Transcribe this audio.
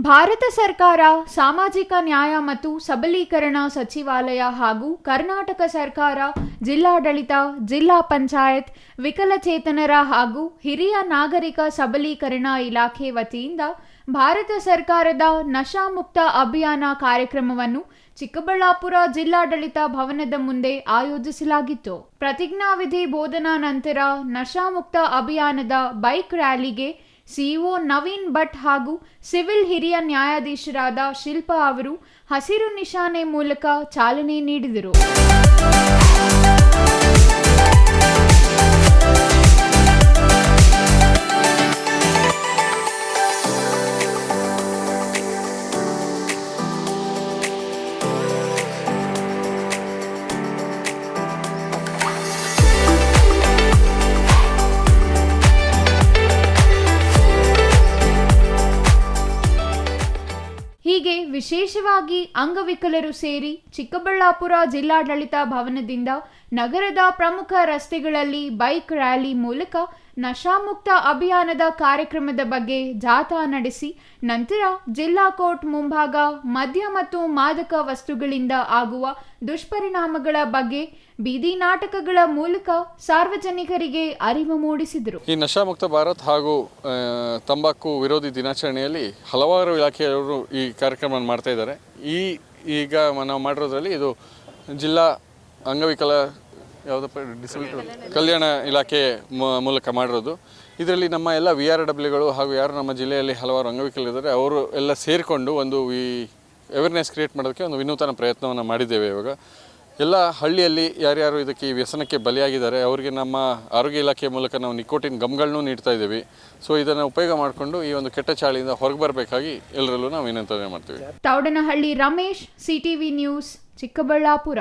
ಭಾರತ ಸರ್ಕಾರ ಸಾಮಾಜಿಕ ನ್ಯಾಯ ಮತ್ತು ಸಬಲೀಕರಣ ಸಚಿವಾಲಯ ಹಾಗೂ ಕರ್ನಾಟಕ ಸರ್ಕಾರ ಜಿಲ್ಲಾಡಳಿತ, ಜಿಲ್ಲಾ ಪಂಚಾಯತ್, ವಿಕಲಚೇತನರ ಹಾಗೂ ಹಿರಿಯ ನಾಗರಿಕ ಸಬಲೀಕರಣ ಇಲಾಖೆ ವತಿಯಿಂದ ಭಾರತ ಸರ್ಕಾರದ ನಶಾಮುಕ್ತ ಅಭಿಯಾನ ಕಾರ್ಯಕ್ರಮವನ್ನು ಚಿಕ್ಕಬಳ್ಳಾಪುರ ಜಿಲ್ಲಾಡಳಿತ ಭವನದ ಮುಂದೆ ಆಯೋಜಿಸಲಾಗಿತ್ತು. ಪ್ರತಿಜ್ಞಾವಿಧಿ ಬೋಧನಾ ನಂತರ ನಶಾಮುಕ್ತ ಅಭಿಯಾನದ ಬೈಕ್ ರ್ಯಾಲಿಗೆ ಸಿಇಒ ನವೀನ್ ಭಟ್ ಹಾಗೂ ಸಿವಿಲ್ ಹಿರಿಯ ನ್ಯಾಯಾಧೀಶರಾದ ಶಿಲ್ಪಾ ಅವರು ಹಸಿರು ನಿಶಾನೆ ಮೂಲಕ ಚಾಲನೆ ನೀಡಿದರು. ಹೀಗೆ ವಿಶೇಷವಾಗಿ ಅಂಗವಿಕಲರು ಸೇರಿ ಚಿಕ್ಕಬಳ್ಳಾಪುರ ಜಿಲ್ಲಾಡಳಿತ ಭವನದಿಂದ ನಗರದ ಪ್ರಮುಖ ರಸ್ತೆಗಳಲ್ಲಿ ಬೈಕ್ ರ್ಯಾಲಿ ಮೂಲಕ ನಶಾಮುಕ್ತ ಅಭಿಯಾನದ ಕಾರ್ಯಕ್ರಮದ ಬಗ್ಗೆ ಜಾಥಾ ನಡೆಸಿ ನಂತರ ಜಿಲ್ಲಾ ಕೋರ್ಟ್ ಮುಂಭಾಗ ಮದ್ಯ ಮತ್ತು ಮಾದಕ ವಸ್ತುಗಳಿಂದ ಆಗುವ ದುಷ್ಪರಿಣಾಮಗಳ ಬಗ್ಗೆ ಬೀದಿ ನಾಟಕಗಳ ಮೂಲಕ ಸಾರ್ವಜನಿಕರಿಗೆ ಅರಿವು ಮೂಡಿಸಿದರು. ಈ ನಶಾಮುಕ್ತ ಭಾರತ್ ಹಾಗೂ ತಂಬಾಕು ವಿರೋಧಿ ದಿನಾಚರಣೆಯಲ್ಲಿ ಹಲವಾರು ಇಲಾಖೆಯವರು ಈ ಕಾರ್ಯಕ್ರಮ ಮಾಡ್ತಾ ಇದ್ದಾರೆ. ಈಗ ನಾವು ಮಾಡಿರೋದ್ರಲ್ಲಿ ಇದು ಜಿಲ್ಲಾ ಅಂಗವಿಕಲ ಕಲ್ಯಾಣ ಇಲಾಖೆ ಮೂಲಕ ಮಾಡಿರೋದು. ಇದರಲ್ಲಿ ನಮ್ಮ ಎಲ್ಲ VRWಗಳು ಹಾಗೂ ಯಾರು ನಮ್ಮ ಜಿಲ್ಲೆಯಲ್ಲಿ ಹಲವಾರು ಅಂಗವಿಕಲರಿದ್ದಾರೆ ಅವರು ಎಲ್ಲ ಸೇರಿಕೊಂಡು ಒಂದು ಅವೇರ್ನೆಸ್ ಕ್ರಿಯೇಟ್ ಮಾಡೋದಕ್ಕೆ ಒಂದು ವಿನೂತನ ಪ್ರಯತ್ನವನ್ನು ಮಾಡಿದ್ದೇವೆ. ಇವಾಗ ಎಲ್ಲ ಹಳ್ಳಿಯಲ್ಲಿ ಯಾರ್ಯಾರು ಇದಕ್ಕೆ ಈ ವ್ಯಸನಕ್ಕೆ ಬಲಿಯಾಗಿದ್ದಾರೆ ಅವರಿಗೆ ನಮ್ಮ ಆರೋಗ್ಯ ಇಲಾಖೆ ಮೂಲಕ ನಾವು ನಿಕೋಟಿನ್ ಗಮ್ಗಳನ್ನೂ ನೀಡ್ತಾ ಇದ್ದೀವಿ. ಸೊ ಇದನ್ನು ಉಪಯೋಗ ಮಾಡಿಕೊಂಡು ಈ ಒಂದು ಕೆಟ್ಟ ಚಾಳಿಯಿಂದ ಹೊರಗೆ ಬರಬೇಕಾಗಿ ಎಲ್ಲರಲ್ಲೂ ನಾವು ವಿನಂತಿ ಮಾಡ್ತೀವಿ. Thoudanahalli Ramesh, CTV news, Chikkaballapur.